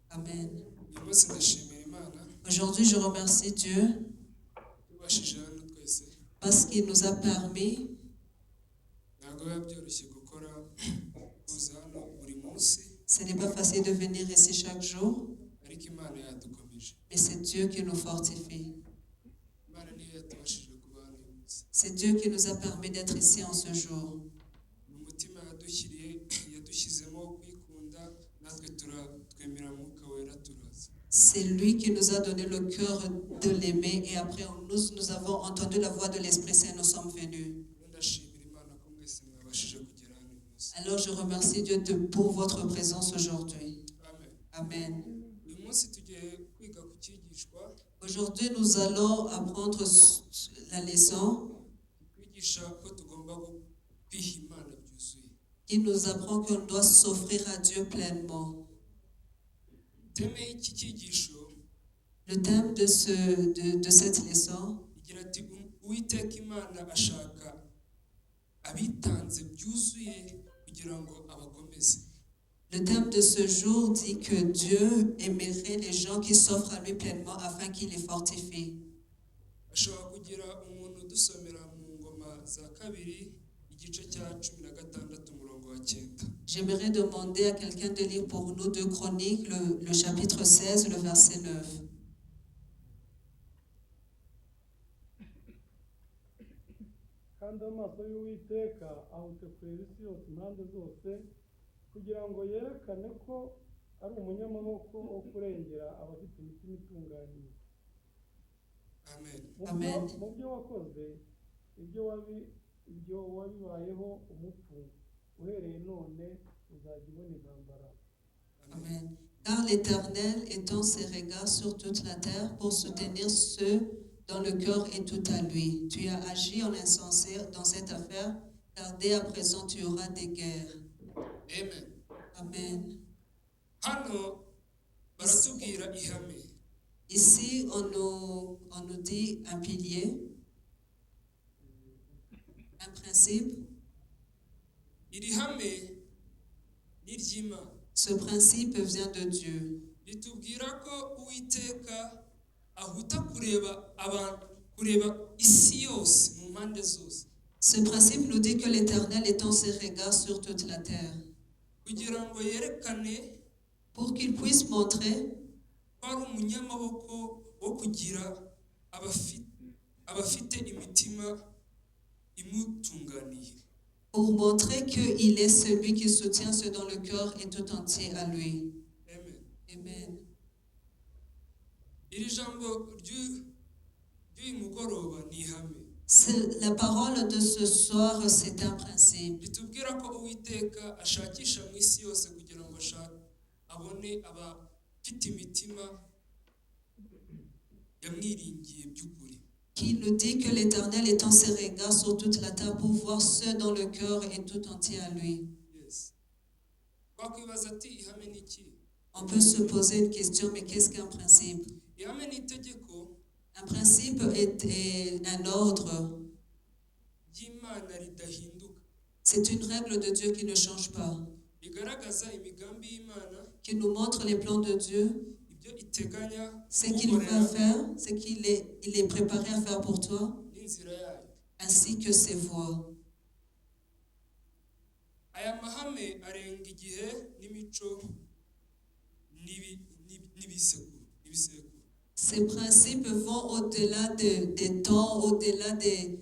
Amen. Aujourd'hui, je remercie Dieu parce qu'il nous a permis ce n'est pas facile de venir ici chaque jour, mais c'est Dieu qui nous fortifie. C'est Dieu qui nous a permis d'être ici en ce jour. C'est lui qui nous a donné le cœur de l'aimer et après nous avons entendu la voix de l'Esprit Saint, nous sommes venus. Alors je remercie Dieu pour votre présence aujourd'hui. Amen. Aujourd'hui, nous allons apprendre la leçon qui nous apprend qu'on doit s'offrir à Dieu pleinement. Le thème de cette leçon, le thème de ce jour dit que Dieu aimerait les gens qui s'offrent à lui pleinement afin qu'il les fortifie. J'aimerais demander à quelqu'un de lire pour nous 2 Chroniques, le chapitre 16, le verset 9. Kandi amaso y'Uwiteka ahute kureba isi yose impande zose kugira ngo yerekane ko ari umunyamaboko wo kurengera abafite imitima itunganye. Amen. Mu byo wakoze ibyo wabibayeho umupfu uhereye none uzajya ubona intambara. Amen. Car l'Éternel étend ses regards sur toute la terre pour soutenir ceux dont le cœur est tout à lui. Tu as agi en insensé dans cette affaire, car dès à présent tu auras des guerres. Amen. Amen. Ici, on nous dit un pilier, un principe. Ce principe vient de Dieu. Ce principe nous dit que l'Éternel étend ses regards sur toute la terre pour qu'il puisse montrer qu'il est celui qui soutient ceux dont le cœur est tout entier à lui. Amen. La parole de ce soir, c'est un principe. Qui nous dit que l'Éternel étend ses regards sur toute la terre pour voir ceux dont le cœur est tout entier à lui. On peut se poser une question, mais qu'est-ce qu'un principe? Un principe est un ordre. C'est une règle de Dieu qui ne change pas, qui nous montre les plans de Dieu, ce qu'il va faire, ce qu'il est préparé à faire pour toi, ainsi que ses voies. Ces principes vont au-delà des temps, au-delà des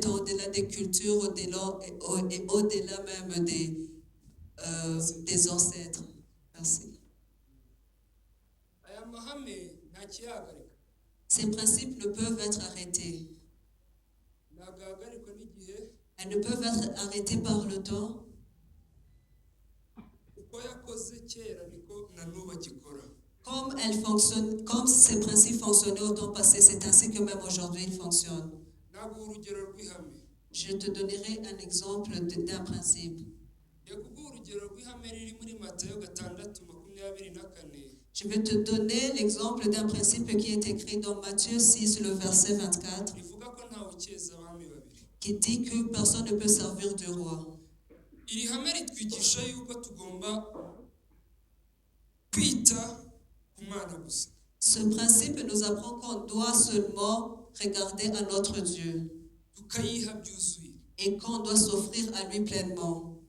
temps, au-delà des cultures, au-delà même des ancêtres. Merci. Ces principes ne peuvent être arrêtés. Elles ne peuvent être arrêtées par le temps. Comme ces principes fonctionnaient au temps passé, c'est ainsi que même aujourd'hui ils fonctionnent. Je te donnerai un exemple d'un principe. Je vais te donner l'exemple d'un principe qui est écrit dans Matthieu 6, le verset 24, qui dit que personne ne peut servir deux rois. iri hame ritwigisha yuko tugomba kwita ku Mana gusa. Ce principe nous apprend qu'on doit seulement regarder à notre Dieu tukayiha byuzuye, et qu'on doit s'offrir à lui pleinement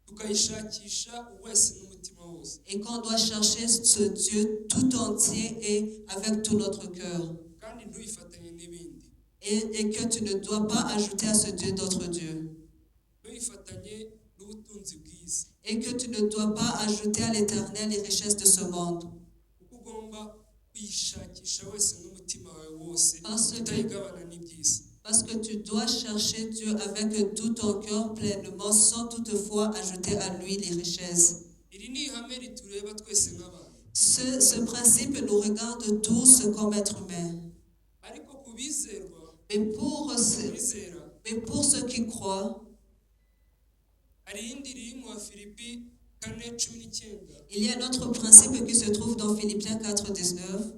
tukayishakisha wese n'umutima wose, et qu'on doit chercher ce Dieu tout entier et avec tout notre cœur. kandi ntuyifatanye n'ibindi, Et que tu ne dois pas ajouter à ce Dieu d'autres dieux. ntuyifatanye n'ubutunzi bw'isi, Et que tu ne dois pas ajouter à l'Éternel les richesses de ce monde. kuko ugomba kuyishakisha wese n'umutima wawe wose, Parce que- utayigabana n'iby'isi. Parce que tu dois chercher Dieu avec tout ton cœur pleinement, sans toutefois ajouter à lui les richesses. Iri ni ihame ritureba twese nk'abantu, Ce principe nous regarde tous comme êtres humains. ariko ku bizerwa, Mais pour ceux qui croient, hari irindi riri mu Bafilipi 4:19 il y a un autre principe qui se trouve dans Philippiens 4:19,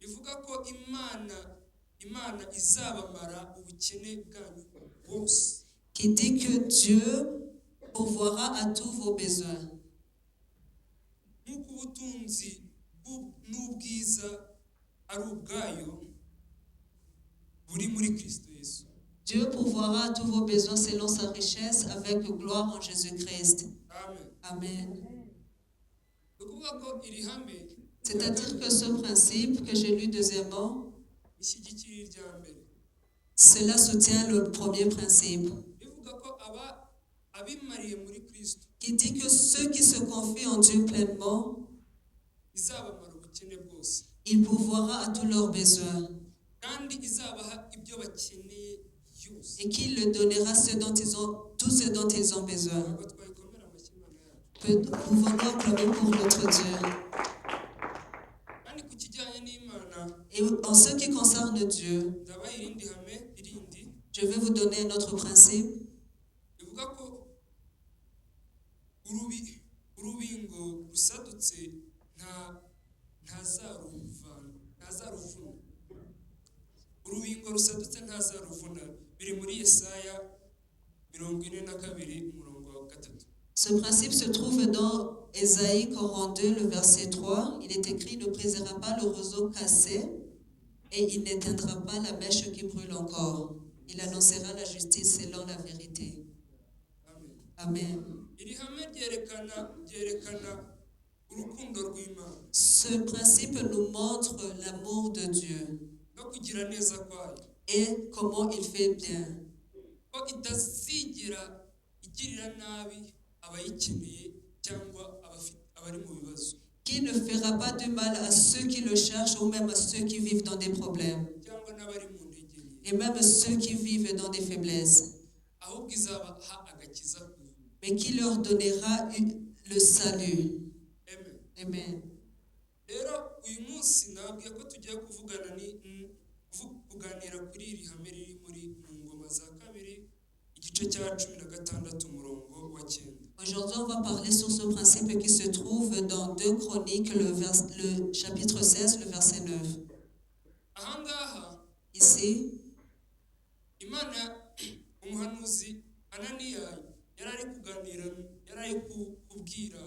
rivuga ko Imana izabamara ubukene bwanyu bwose. qui dit que Dieu pourvoira à tous vos besoins. Nk'uko ubutunzi n'ubwiza ari ubwayo buri muri Kristo Yesu. Dieu pourvoira à tous vos besoins selon sa richesse avec gloire en Jésus-Christ. Amen. Amen. Ni ukuvuga ko iri hame C'est-à-dire que ce principe que j'ai lu deuxièmement, ishyigikira irya mbere, cela soutient le premier principe, bivuga ko abimariye muri Kristo qui dit que ceux qui se confient en Dieu pleinement, izabamara ubukene bwose, il pourvoira à tous leurs besoins kandi izabaha ibyo bakeneye byose. et qu'il leur donnera tout ce dont ils ont besoin. Ntabwo twayikomera amashyi Imana yacu. Pouvons-nous acclamer pour notre Dieu? Kandi ku kijyanye n'Imana, Et en ce qui concerne Dieu, ndabaha irindi hame irindi je vais vous donner un autre principe. bivuga ko urubingo rusadutse ntazaruvuna. Urubingo rusadutse ntazaruvuna, biri muri Yesaya 42 umurongo wa 3. Ce principe se trouve dans Ésaïe 42, le verset 3. Il est écrit: ne brisera pas le roseau cassé et il n'éteindra pas la mèche qui brûle encore. Il annoncera la justice selon la vérité. Amen. Amen. Iri hame ryerekana urukundo rw'Imana Ce principe nous montre l'amour de Dieu no kugira neza kwayo, et comment il fait bien. ko itazigera igirira nabi abayikeneye cyangwa abari mu bibazo, Qui ne fera pas de mal à ceux qui le cherchent ou même à ceux qui vivent dans des problèmes cyangwa n'abari mu ntege nke, et même ceux qui vivent dans des faiblesses, ahubwo izabaha agakiza kuzuye. mais qui leur donnera le salut. Amen. Amen. Rero uyu munsi nabwiye ko tugiye kuganira kuri iri hame riri mu Ngoma za kabiri igice cya 16 umurongo wa 9. Aujourd'hui, on va parler sur ce principe qui se trouve dans 2 Chroniques, le chapitre 16, le verset 9. Ahangaha Ici, Imana, umuhanuzi Ananiya yarari kubwira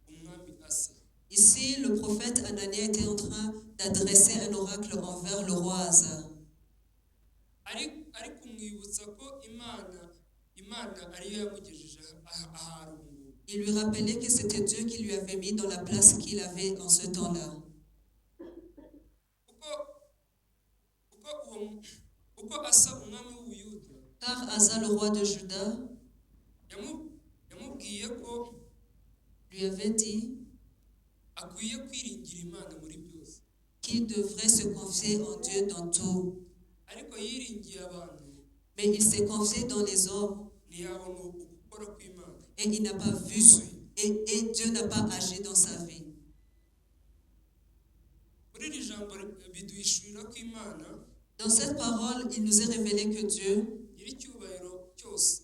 umwami Asa. ici, le prophète Anania était en train d'adresser un oracle envers le roi Asa. Ari kumwibutsa ko Imana ariyo yamugejeje ahari ubu. Il lui rappelait que c'était Dieu qui lui avait mis dans la place qu'il avait en ce temps-là. Uko Asa umwami w'Ubuyuda Car Asa, le roi de Juda, yamubwiye ko lui avait dit akwiye kwiringira Imana muri byose, qu'il devrait se confier en Dieu dans tout. ariko yiringiye abantu Mais il s'est confié dans les hommes ntiyabona ugukora kw'Imana. et il n'a pas vu, et Dieu n'a pas agi dans sa vie. Muri iri jambo biduhishurira ko Imana Dans cette parole, il nous est révélé que Dieu nyir'icyubahiro cyose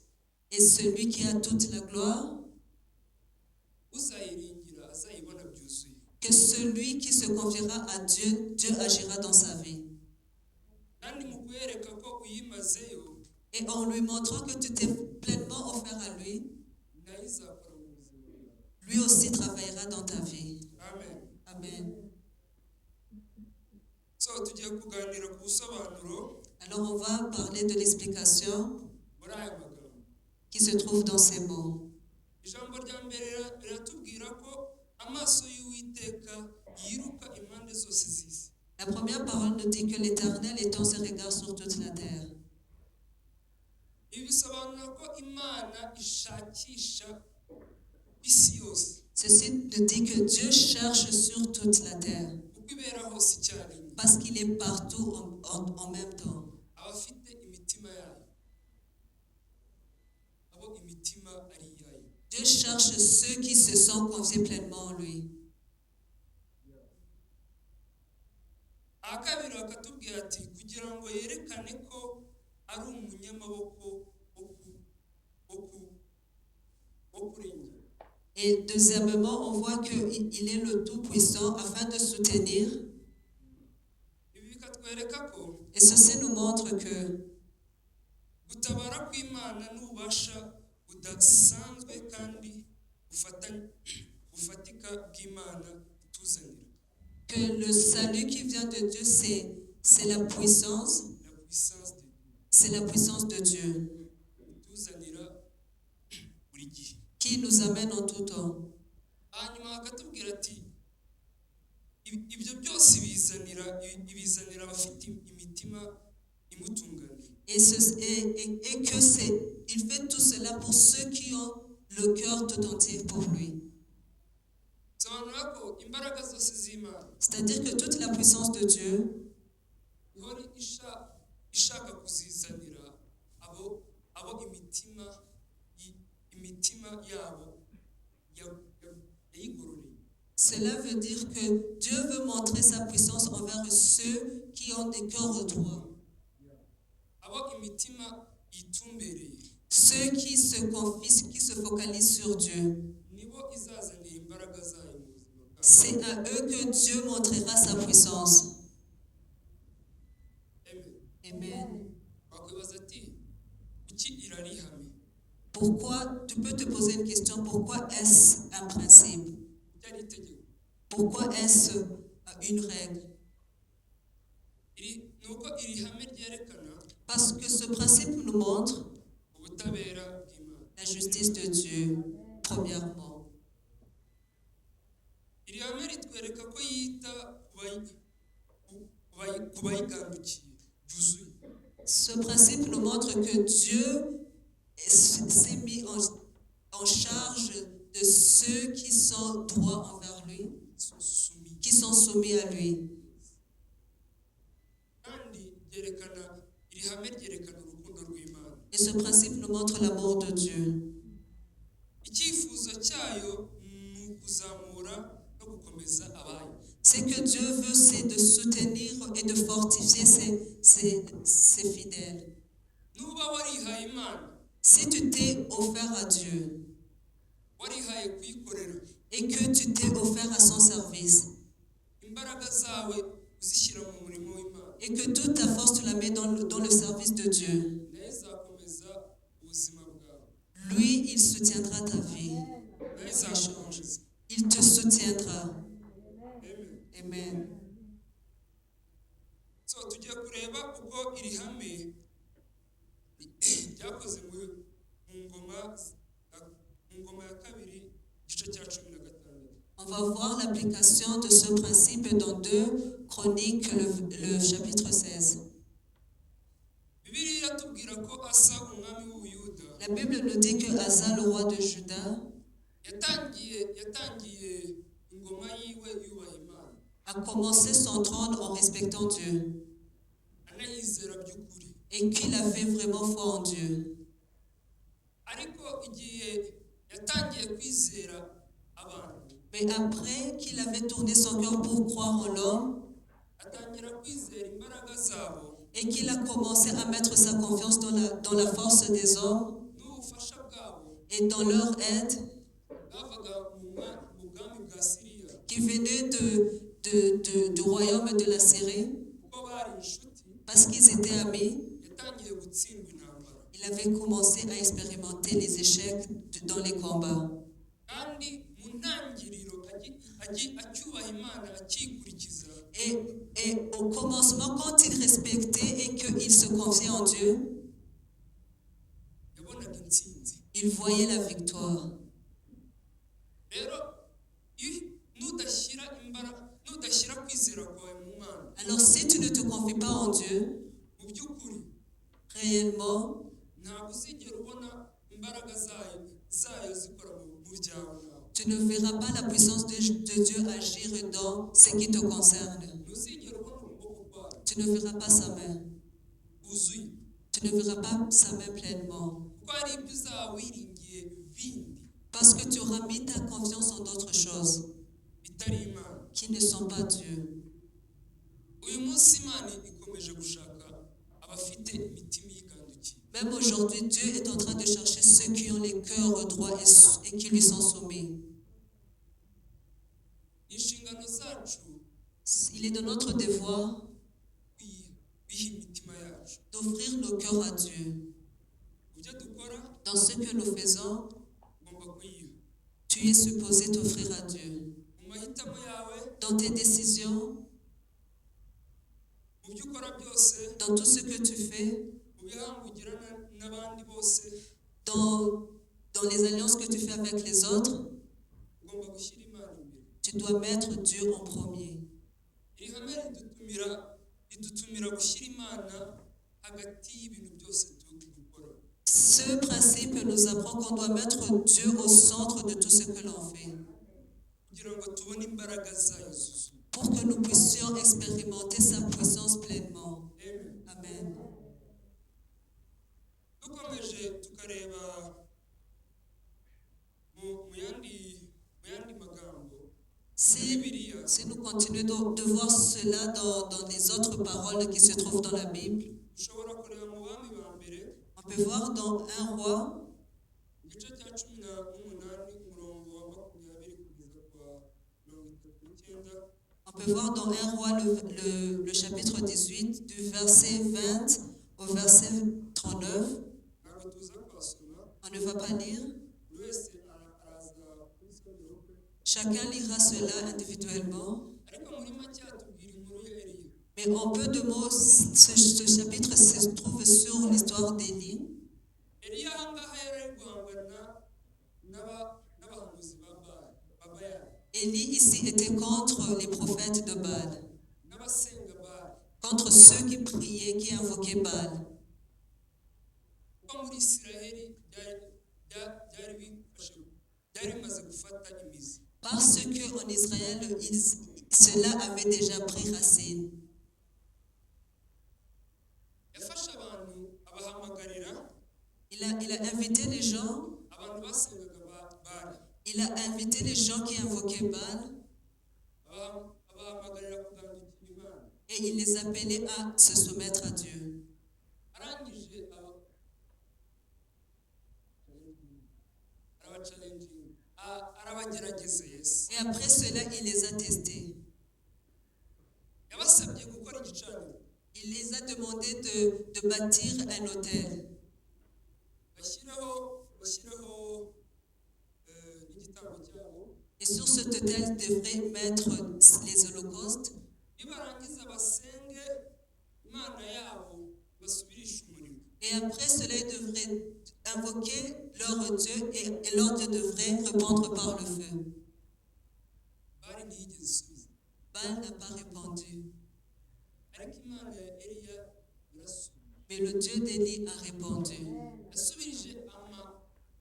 est celui qui a toute la gloire, uzayiringira azayibona byuzuye. que celui qui se confiera à Dieu, Dieu agira dans sa vie. Kandi mu kwereka ko uyimazeyo, Et en lui montrant que tu t'es pleinement offert à lui, izakora mu buzima bwawe. lui aussi travaillera dans ta vie. Amen. Amen. So tugiye kuganira ku busobanuro Alors on va parler de l'explication muri aya magambo. qui se trouve dans ces mots. Ijambo rya mbere riratubwira ko amaso y'Uwiteka yiruka impande zose z'isi. La première parole nous dit que l'Éternel étend ses regards sur toute la terre. Ibi bisobanura ko Imana ishakisha isi yose. Ceci nous dit que Dieu cherche sur toute la terre Kuko ibera hose icyarimwe. parce qu'il est partout en même temps. Abafite imitima yayo. Abo imitima ari iyayo. Dieu cherche ceux qui se sont confiés pleinement en lui. Akabiri bakatubwira ati kugira ngo yerekane ko ari umunyamaboko wo kurengera. Et deuxièmement, on voit qu'il est le Tout-Puissant afin de soutenir. Ibi bikatwereka ko Et ceci nous montre que gutabara kw'Imana n'ububasha budasanzwe kandi bufatika bw'Imana ituzanira. que le salut qui vient de Dieu, c'est la puissance. La puissance de Dieu. C'est la puissance de Dieu Ituzanira buri gihe. qui nous amène en tout temps. Hanyuma bakatubwira ati ibyo byose ibizanira abafite imitima imutunganiye. Et que il fait tout cela pour ceux qui ont le cœur tout entier pour lui. Sobanura ko imbaraga zose z'Imana C'est-à-dire que toute la puissance de Dieu ihora ishaka kuzizanira abo imitima yabo yayigororeye. cela veut dire que Dieu veut montrer sa puissance envers ceux qui ont des cœurs droits. Abo imitima yitumbereye Ceux qui se confient, qui se focalisent sur Dieu. nibo izazanira imbaraga zayo mu buzima bwabo. C'est à eux que Dieu montrera sa puissance. Amen. Amen. Wakwibaza ati kuki irarihame? Pourquoi, tu peux te poser une question, pourquoi est-ce un principe? Byari itegeko. Pourquoi est-ce une règle? Nuko iri hame ryerekana Parce que ce principe nous montre ubutabera bw'Imana. la justice de Dieu, premièrement. Iri hame ritwereka ko yita ku bayigandukiye byuzuye. Ce principe nous montre que Dieu s'est mis en charge de ceux qui sont droits envers lui, qui sont soumis à lui. Kandi iri hame ryerekana urukundo rw'Imana. Et ce principe nous montre l'amour de Dieu. Icyifuzo cyayo ni ukuzamura no gukomeza abayo. Ce que Dieu veut, c'est de soutenir et de fortifier ses fidèles. Nuba warihaye Imana, Si tu t'es offert à Dieu warihaye kuyikorera, et que tu t'es offert à son service imbaraga zawe uzishyira mu murimo w'Imana, et que toute ta force tu la mets dans le service de Dieu, nayo izakomeza ubuzima bwawe, lui, il soutiendra ta vie. nayo izashoboza. Il te soutiendra. Amen. Amen. So tugiye kureba uko iri hame ryakoze mu ngoma ya kabiri igice cya 15. On va voir l'application de ce principe dans 2 Chroniques, le chapitre 16. Bibiliya iratubwira ko Asa umwami w'Ubuyuda La Bible nous dit que Asa, le roi de Juda, yatangiye ingoma yiwe yubaha Imana, a commencé son trône en respectant Dieu anayizera by'ukuri. et qu'il avait vraiment foi en Dieu. Ariko igihe yatangiye kwizera abantu, Mais après qu'il avait tourné son cœur pour croire en l'homme atangira kwizera imbaraga zabo et qu'il a commencé à mettre sa confiance dans la force des hommes n'ubufasha bwabo et dans leur aide bavaga mu bwami bwa Siriya, qui venait du royaume de la Syrie, kuko bari inshuti, parce qu'ils étaient amis, yatangiye gutsindwa intambara. il avait commencé à expérimenter les échecs dans les combats. kandi mu ntangiriro acyubaha imana akikurikiza Et au commencement, quand il respectait et qu'il se confiait en Dieu, yabonaga intsinzi. il voyait la victoire. Rero nudashyira kwizera kwawe mu mana, Alors si tu ne te confies pas en Dieu, mu by'ukuri réellement, ntabwo uzigera ubona imbaraga zayo zikora mu byawe. tu ne verras pas la puissance de Dieu agir dans ce qui te concerne. Ntuzigera ubona ukuboko kwayo Tu ne verras pas sa main. kuzuye, Tu ne verras pas sa main pleinement. kuko hari ibyo uzaba wiringiye bindi Parce que tu auras mis ta confiance en d'autres choses bitari imana. qui ne sont pas Dieu. Uyu munsi imana ikomeje gushaka abafite imitima yigandukiye. Même aujourd'hui, Dieu est en train de chercher ceux qui ont les cœurs droits et qui lui sont soumis. Inshingano zacu Il est de notre devoir biha imitima yacu d'ouvrir nos cœurs à Dieu. mu byo dukora. Dans ce que nous faisons, Ugomba kuyiha tu es supposé t'offrir à Dieu. mu mahitamo yawe, Dans tes décisions, mu byo ukora byose, dans tout ce que tu fais, mu bihango ugirana n'abandi bose, dans les alliances que tu fais avec les autres, ugomba gushyira imana imbere. tu dois mettre Dieu en premier. Iri hame ridutumira gushyira imana hagati y'ibintu byose dukora, Ce principe nous apprend qu'on doit mettre Dieu au centre de tout ce que l'on fait, kugira ngo tubone imbaraga zayo zuzuye. pour que nous puissions expérimenter sa puissance pleinement. Amen. Amen. Dukomeje tukareba mu yandi magambo Si, Bibiliya, si nous continuons de voir cela dans les autres paroles qui se trouvent dans la Bible, dushobora kureba mu bami ba mbere on peut voir dans 1 roi, igice cya 18 umurongo wa 20 kugeza kwa 39. on peut voir dans 1 roi le chapitre 18, du verset 20 au verset 39. Ntabwo tuza kwasoma, On ne va pas lire. buri wese araza kubisomera ukwe, Chacun lira cela individuellement. ariko muri make atubwira inkuru ya Eliya. Mais en peu de mots, ce chapitre se trouve sur l'histoire d'Élie. Eliya aha ngaha yari ari guhangana n'abahanuzi ba Bayali, Élie ici était contre les prophètes de Baal, n'abasenga Bayali. contre ceux qui priaient, qui invoquaient Baal. Kuko muri Isiraheli byari bimaze gufata imizi. Parce qu'en Israël, cela avait déjà pris racine. Yafashe abantu abahamagarira Il a invité les gens, abantu basengaga Bayali, il a invité les gens qui invoquaient Baal abahamagarira kugandukira Imana. et il les appelait à se soumettre à Dieu. Arangije arabacalenjinga, arabagerageza Yesu. Et après cela, il les a testés. Yabasabye gukora igicaniro, Il les a demandé de bâtir un autel. bashyireho n'igitambo cyabo, Et sur cet autel, ils devraient mettre les holocaustes. nibarangiza basenge Imana yabo basubirishe umurimo. Et après cela, ils devraient invoquer leur Dieu et leur Dieu devrait répondre par le feu. Bari ntiyigeze isubiza, Baal n'a pas répondu. ariko Imana ya Eliya irasubiza. Mais le Dieu d'Élie a répondu. Yasubirije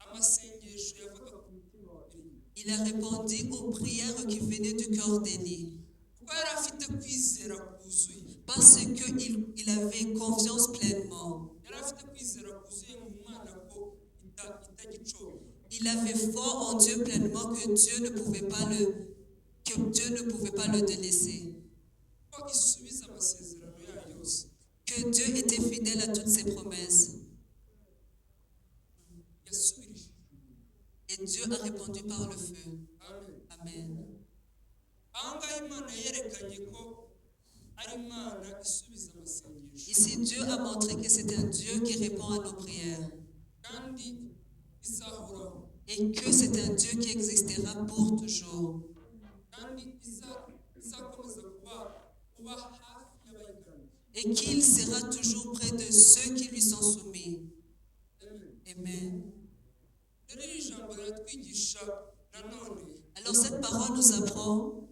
amasengesho yavaga ku mutima wa Eliya, Il a répondu aux prières qui venaient du cœur d'Élie. kuko yari afite kwizera kuzuye. Parce qu'il avait confiance pleinement. Yari afite kwizera kuzuye mu Mana ko itagicoba. Il avait foi en Dieu pleinement que Dieu ne pouvait pas le délaisser. Ko isubiza amasezerano yayo yose. Que Dieu était fidèle à toutes ses promesses. Yasubirije. Et Dieu a répondu par le feu. Amen. Amen. Aha ngaha Imana yerekanye ko Ici, Dieu a montré que c'est un Dieu qui répond à nos prières. Et que c'est un Dieu qui existera pour toujours. Et qu'il sera toujours près de ceux qui lui sont soumis. Amen. Alors cette parole nous apprend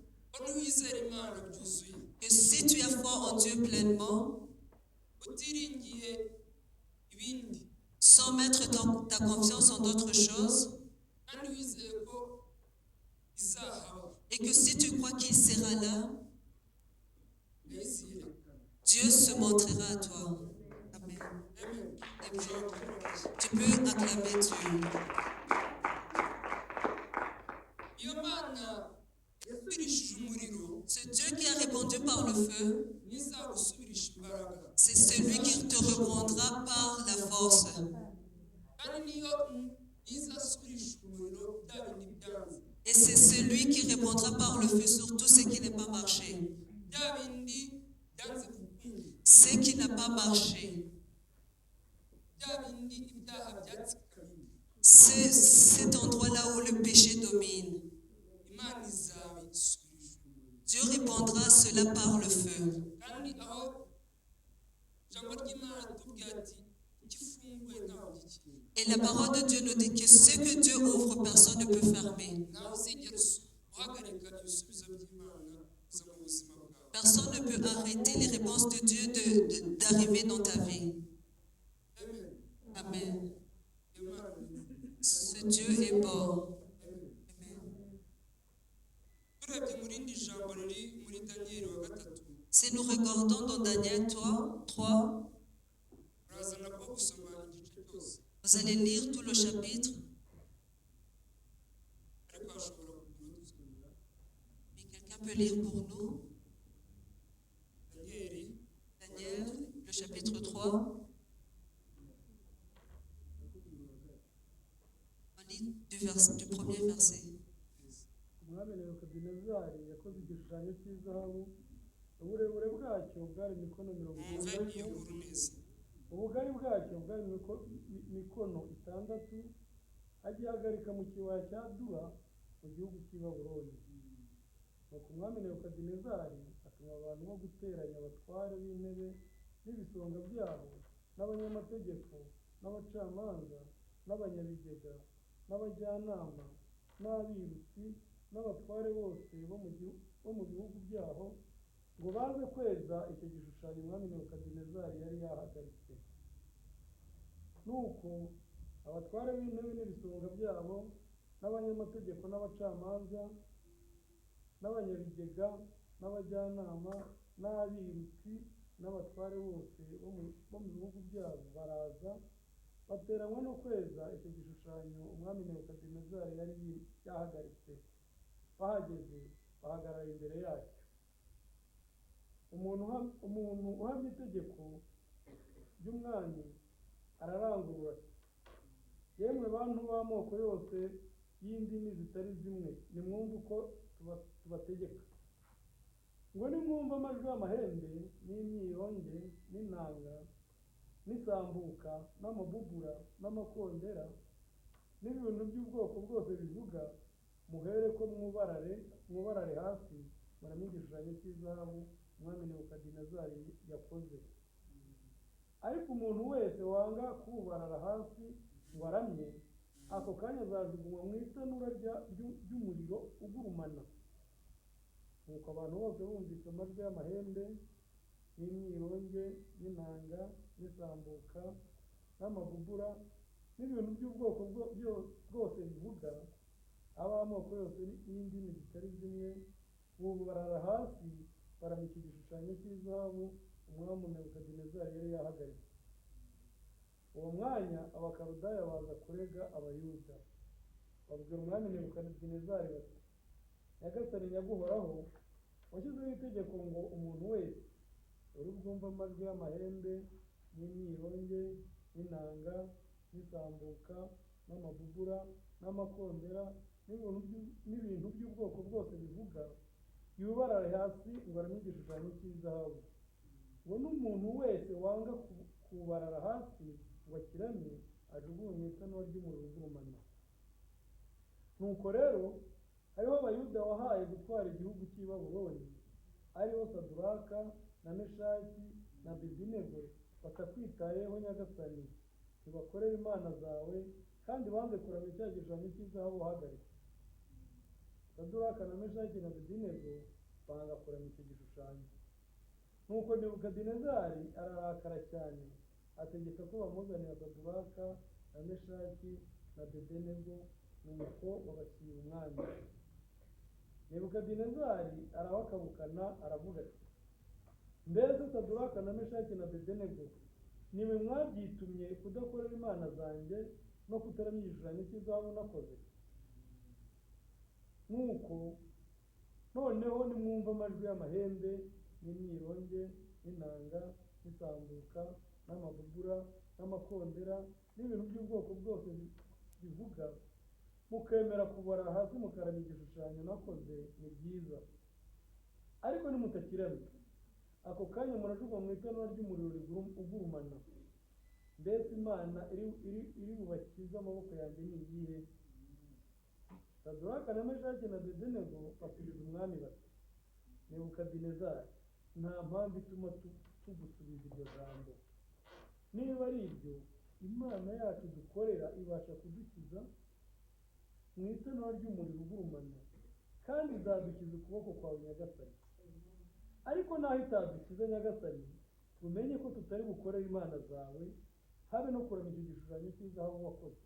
que si tu as foi en Dieu pleinement, sans mettre ta confiance en d'autres choses, et que si tu crois qu'il sera là, Dieu se montrera à toi. Amen. Amen. Tu peux acclamer Dieu. Ce Dieu qui a répondu par le feu, c'est celui qui te répondra par la force. Et c'est celui qui répondra par le feu sur tout ce qui n'est pas marché. Ce qui n'a pas marché. C'est cet endroit-là où le péché domine. Dieu répondra à cela par le feu. Et la parole de Dieu nous dit que ce que Dieu ouvre, personne ne peut fermer. Personne ne peut arrêter les réponses de Dieu d'arriver dans ta vie. Amen. Ce Dieu est bon. Si nous regardons dans Daniel 3, vous allez lire tout le chapitre. Mais quelqu'un peut lire pour nous? Daniel, le chapitre 3. On lit du premier verset. umwami nebukadinezari yakoze igishushanyo cy'izahabu uburebure bwacyo bwari mikono 60, ubugari bwacyo bwari mikono 6, agihagarika mu kibaya cya Dura mu gihugu cy'i Babuloni. Nuko umwami Nebukadinezari atuma abantu bo guteranya abatware b'intebe n'ibisonga byabo n'abanyamategeko n'abacamanza n'abanyabigega n'abajyanama n'abirutsi n'abatware bose bo mu bihugu byaho ngo baze kweza icyo gishushanyo umwami Nebukadinezari yari yahagaritse. Nuko abatware b'intebe n'ibisonga byabo n'abanyamategeko n'abacamanza n'abanyabigega n'abajyanama n'abirutsi n'abatware bose bo mu bihugu byabo baraza bateranywa no kweza icyo gishushanyo umwami Nebukadinezari yari yahagaritse. Bahageze bahagarara imbere yacyo. Umuntu uhamya itegeko ry'umwami ararangurura ati, yemwe bantu b'amoko yose y'indimi zitari zimwe, nimwumve uko tubategeka. Ngo nimwumve amajwi y'amahembe n'imyironge n'inanga n'isambuka n'amabubura n'amakondera n'ibintu by'ubwoko bwose bivuga, muhere ko mwubarare hasi muramye igishushanyo cy'izahabu umwami Nebukadinezari yakoze. Ariko umuntu wese wanga kubarara hasi ngo aramye, ako kanya azajugunywa mu itanura ry'umuriro ugurumana. Nuko abantu bose bumvise amajwi y'amahembe n'imyironge n'inanga n'isambuka n'amabubura n'ibintu by'ubwoko bwose bivuga, ab'amoko yose y'indimi zitari zimwe barara hasi baramya iki gishushanyo cy'izahabu umwami Nebukadinezari yari yahagaritse. Uwo mwanya abakaludaya baza kurega abayuda, babwira umwami Nebukadinezari bati, nyagasani nyaguhoraho, washyizeho itegeko ngo umuntu wese uri bwumva amajwi y'amahembe n'imyironge n'inanga n'isambuka n'amabubura n'amakondera n'ibintu by'ubwoko bwose bivuga, yubarare hasi ngo aramye igishushanyo cy'izahabu. ngo n'umuntu wese wanga kubarara hasi ngo akiramye ajugunywe mu itanura ry'umuriro ugurumana. Nuko rero hariho abayuda wahaye gutwara igihugu cy'i Babuloni, aribo Saduraka na Meshaki na Abedenego, batakwitayeho Nyagasani, ntibakorera imana zawe, kandi banze kuramya cya gishushanyo cy'izahabu wahagarika. Saduraka na Meshaki na Abedenego banga kuramya icyo gishushanyo. Nuko Nebukadinezari ararakara cyane, ategeka ko bamuzanira Saduraka na Meshaki na Abedenego, nuko babashyira umwami. Nebukadinezari arabakabukana aravuga ati, mbese Saduraka na Meshaki na Abedenego, nimwe mwabyitumye kudakorera imana zanjye no kutaramya igishushanyo cy'izahabu nakoze? Nuko noneho nimwumva amajwi y'amahembe n'imyironge n'inanga n'isambuka n'amabugura n'amakondera n'ibintu by'ubwoko bwose bivuga, mukemera kubara hasi mukaramya igishushanyo nakoze, ni byiza. Ariko nimutakiramya, ako kanya murajugunywa mu itanura ry'umuriro ugurumana. Mbese imana iri bubakize amaboko yanjye ni iyihe? Saduraka na Meshaki na Abedenego basubiza umwami bati, Nebukadinezari, nta mpamvu ituma tugusubiza iryo jambo. Niba ari ibyo, imana yacu dukorera ibasha kudukiza mu itanura ry'umuriro ugurumana, kandi izadukiza ukuboko kwawe Nyagasani. Ariko naho itadukiza Nyagasani, tumenye ko tutari bukorera imana zawe, habe no kuramya icyo gishushanyo cy'izahabu wakoze.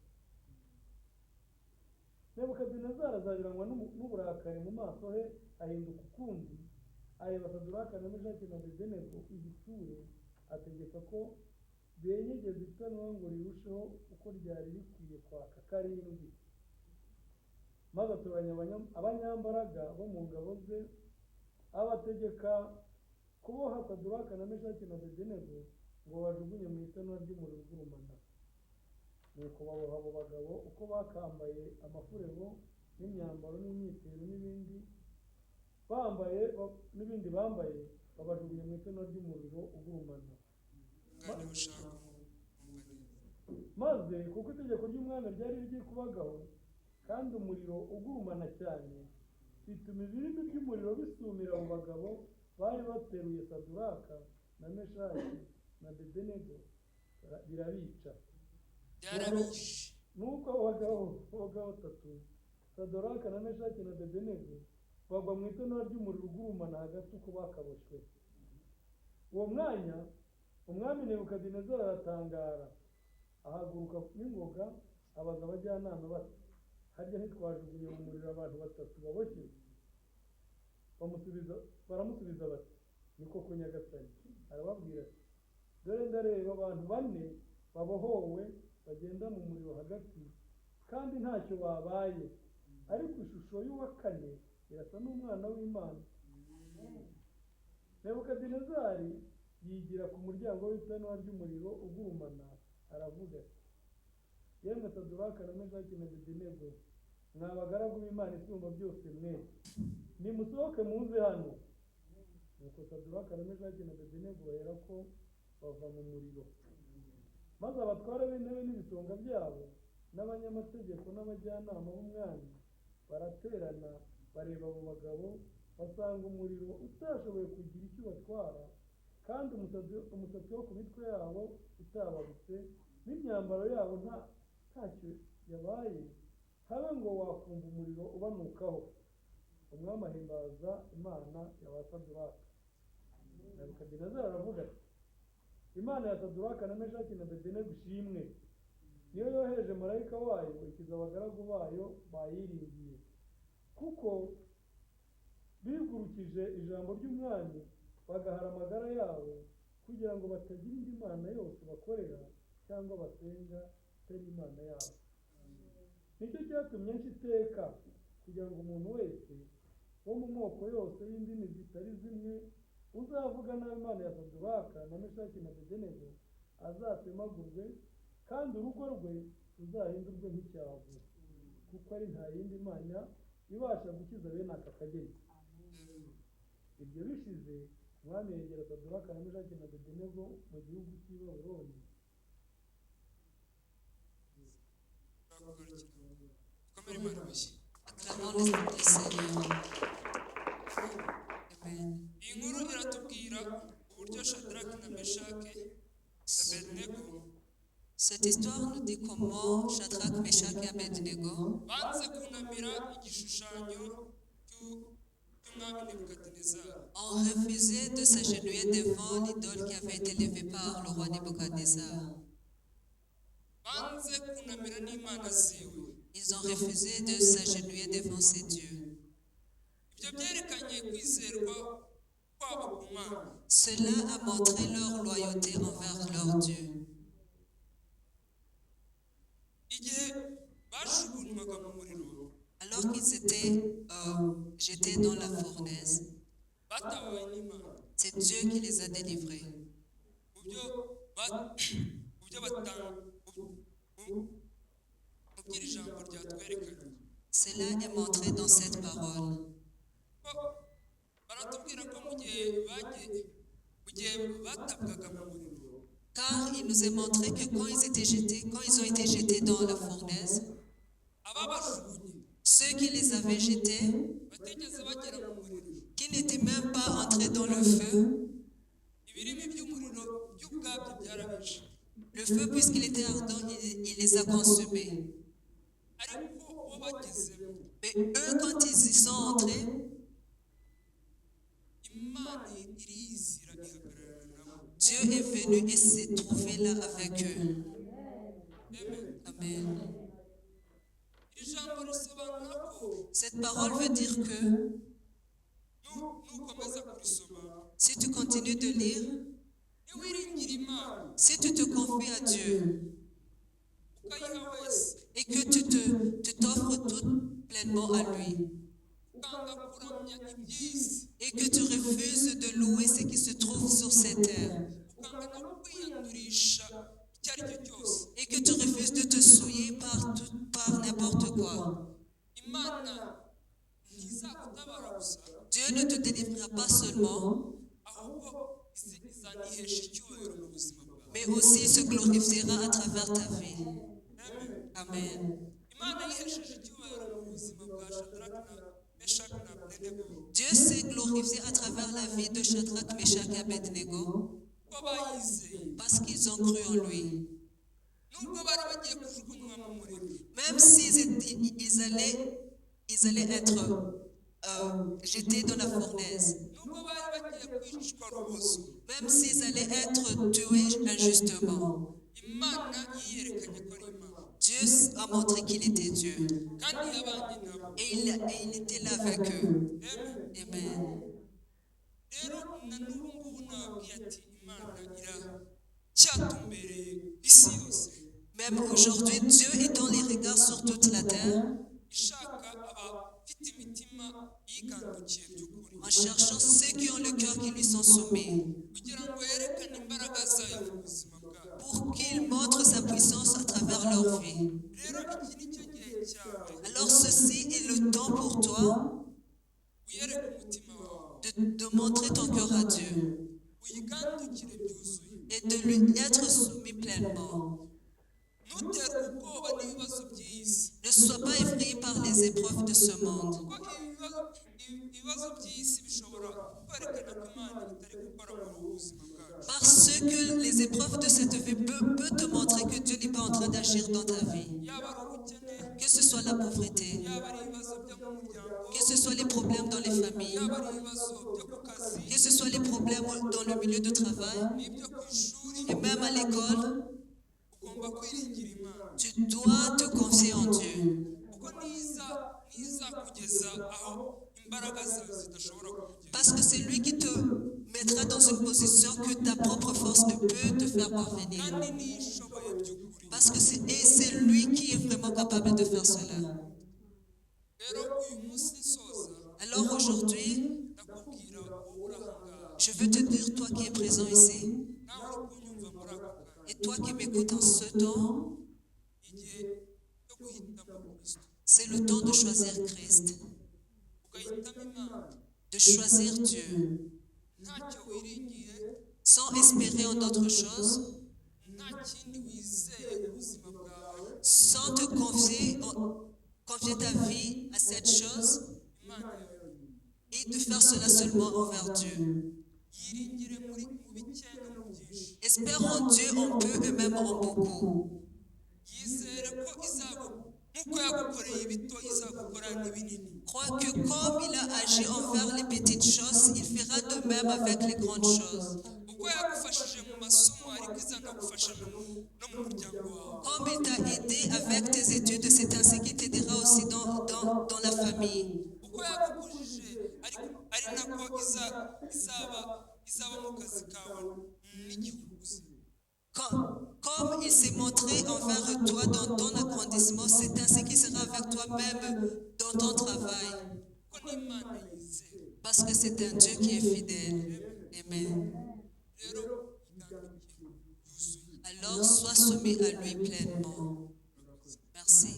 Nebukadinezari azabirangwa n'uburakari mu maso he, ahinduka ukundi, areba Saduraka na Meshaki na Abedenego igitsure, ategeka ko benyegeza itanura ngo rirusheho uko ryari rikwiye kwaka karindwi. Maze atoranya abanyambaraga bo mu ngabo ze, abategeka kuboha Saduraka na Meshaki na Abedenego ngo bajugunye mu itanura ry'umuriro ugurumana. Nuko baboha abo bagabo uko bakambaye amafurebo n'imyambaro n'imyitero n'ibindi bambaye, babajugunya mu itanura ry'umuriro ugurumana. Maze kuko itegeko ry'umwami ryari rigiye kubagaho, kandi umuriro ugurumana cyane, bituma ibirimi by'umuriro bisumira abo bagabo bari bateruye Saduraka na Meshaki na Abedenego, birabica. Nuko abagabo batatu, Saduraka na Meshaki na Abedenego, bagwa mu itanura ry'umuriro ugurumana hagati uko bakaboshywe. Uwo mwanya umwami Nebukadinezari aratangara, ahaguruka n'ingoga, abaza abajyanama bati, harya ntitwajugunye mu muriro abantu batatu baboshye? Baramusubiza bati, ni koko Nyagasani. Arababwira ati, dore ndareba abantu 4 babohowe bagenda mu muriro hagati, kandi ntacyo babaye, ariko ishusho y'uwa 4 irasa n'umwana w'Imana. Nebukadinezari yigira ku muryango w'itanura ry'umuriro ugurumana, aravuga ati, yemwe Saduraka na Meshaki na Abedenego, mwa bagaragu b'Imana isumba byose mwe, nimusohoke muze hano. Nuko Saduraka na Meshaki na Abedenego baherako bava mu muriro. Maze abatware b'intebe n'ibisonga byabo n'abanyamategeko n'abajyanama b'umwami baraterana, bareba abo bagabo, basanga umuriro utashoboye kugira icyo batwara, kandi umusatsi wo ku mitwe yabo utababutse, n'imyambaro yabo ntacyo yabaye, habe ngo wakumva umuriro ubanukaho. Umwami ahimbaza imana ya ba Saduraka. Nebukadinezari aravuga ati, imana ya Saduraka na Meshaki na Abedenego ishimwe, niyo yohereje marayika wayo ikiza abagaragu bayo bayiringiye, kuko bigurukije ijambo ry'umwami, bagahara amagara yabo, kugira ngo batagira indi mana yose bakorera cyangwa basenga itari imana yabo. Nicyo cyatumye nca iteka, kugira ngo umuntu wese wo mu moko yose y'indimi zitari zimwe uzavuga nabi imana ya Saduraka na Meshaki na Abedenego azatemagurwe, kandi urugo rwe ruzahindurwe nk'icyavu, kuko ari nta yindi mana ibasha gukiza bene aka kageni. ibyo bishize umwami yegera Sadoruka na Meshaki na Abedenego mu gihugu cy'i Babuloni. Twamere Imana amashyi. Acclamons le Seigneur. Amen. Iyi nkuru iratubwira uburyo Shadraki na Meshaki na Abedenego Cette histoire nous dit comment Shadrach, Meshach et Abednego banze kunamira igishushanyo cy'umwami Nebukadinezari. ont refusé de s'agenouiller devant l'idole qui avait été levée par le roi Nebuchadnezzar. Banze kunamira n'Imana ziwe. Ils ont refusé de s'agenouiller devant ces dieux. Ibyo byerekanye kwizerwa kwabo ku Mana. Cela a montré leur loyauté envers leur Dieu. Igihe bajugunywaga mu muriro, Alors qu'ils étaient jetés dans la fournaise, batabawe n'Imana. c'est Dieu qui les a délivrés. Mu byo iri jambo ryatwerekanye. Cela est montré dans cette parole. Baratubwira ko mu gihe batabwaga mu muriro, Car il nous est montré que quand ils ont été jetés dans la fournaise, ababajugunye ceux qui les avaient jetés, batigeze bagera mu muriro. qui n'étaient même pas entrés dans le feu, Ibirimi by'umuriro by'ubwabyo byarabishe. le feu, puisqu'il était ardent, il les a consumés. Ariko bo bagezemo, Mais eux, quand ils y sont entrés, Imana irizira ihagararana nabo. Dieu est venu et s'est trouvé là avec eux. Amen. Amen. Iri jambo risobanura ko Cette parole veut dire que nukomeza kurisoma, si tu continues de lire, niwiringira Imana si tu te confies à Dieu ukayiha wese, et que tu t'offres tout pleinement à lui, ukanga kuramya iby'isi, et que tu refuses de louer ce qui se trouve sur cette terre, ukanga no kwiyandurisha icyo ari cyo cyose, et que tu refuses de te souiller par n'importe quoi, Imana ntizagutabara gusa, Dieu ne te délivrera pas seulement, ahubwo izanihesha icyubahiro mu buzima bwawe. mais aussi se glorifiera à travers ta vie. Amen. Amen. Imana yihesheje icyubahiro mu buzima bwa Shadraki na Meshaki na Abedenego Dieu s'est glorifié à travers la vie de Shadrach, Meshach et Abednego ko bayizeye, parce qu'ils ont cru en lui. nubwo bari bagiye kujugunywa mu muriro, Même ils allaient être jetés dans la fournaise, nubwo bari bagiye kwicwa rubozo, même s'ils allaient être tués injustement, Imana yiyerekanye ko ari Imana Dieu a montré qu'il était Dieu. kandi yabanye nabo. Et il était là avec eux. Amen. Amen. Rero na n'ubu ngubu nababwiye ati Imana iracyatumbereye isi yose, Même aujourd'hui, Dieu étend les regards sur toute la terre ishaka abafite imitima yigandukiye by'ukuri, en cherchant ceux qui ont le cœur qui lui sont soumis, kugira ngo yerekane imbaraga zayo mu buzima bwabo. pour qu'il montre sa puissance à travers leur vie. Rero iki ni cyo gihe cyawe, Alors ceci est le temps pour toi wiyereke umutima wawe, de montrer ton cœur à Dieu uyigandukire byuzuye, et de lui être soumis pleinement. ntuterwe ubwoba n'ibibazo by'isi, Ne sois pas effrayé par les épreuves de ce monde, kuko ibibazo by'isi bishobora kwerekana ko Imana itari gukora muri ubu buzima bwacu. parce que les épreuves de cette vie peuvent te montrer que Dieu n'est pas en train d'agir dans ta vie. Yaba ari ubukene, Que ce soit la pauvreté, yaba ari ibibazo byo mu muryango, que ce soit les problèmes dans les familles, yaba ari ibibazo byo ku kazi, que ce soit les problèmes dans le milieu de travail n'ibyo ku ishuri, et même à l'école, ugomba kwiringira Imana, tu dois te confier en Dieu. kuko niza kugeza aho imbaraga zawe zidashobora kugera. Parce que c'est lui qui te mettra dans une position que ta propre force ne peut te faire parvenir. Kandi niyo ishoboye by'ukuri. Parce que c'est lui qui est vraiment capable de faire cela. Rero uyu munsi nsoza, Alors aujourd'hui, ndakubwira wowe uri aha ngaha, je veux te dire, toi qui es présent ici, nawe uri kunyumva muri aka kanya, et toi qui m'écoutes en ce temps, igihe cyo guhitamo Kristo, c'est le temps de choisir Christ. ugahitamo Imana, de choisir Dieu, ntacyo wiringiye, sans espérer en d'autres choses, nta kindi wizeye ku buzima bwawe, sans te confier ta vie à cette chose Imana yonyine. et de faire cela seulement envers Dieu. Yiringire mu bike no mu byinshi. Espère en Dieu en peu et même en beaucoup. Yizere ko nk'uko yagukoreye ibito izagukora n'ibinini. Crois que comme il a agi envers les petites choses, il fera de même avec les grandes choses. Uko yagufashije mu masomo ariko izanagufasha no mu muryango wawe. Comme il t'a aidé avec tes études, c'est ainsi qu'il t'aidera aussi dans la famille. Uko yagukujije ari nako izaba mu kazi kawe n'igihugu uzima. Comme il s'est montré envers toi dans ton agrandissement, c'est ainsi qu'il sera avec toi-même dans ton travail. Ko n'Imana yizera. Parce que c'est un Dieu qui est fidèle. Amen. Rero iganukire yuzuye. Alors sois soumis à lui pleinement. Merci.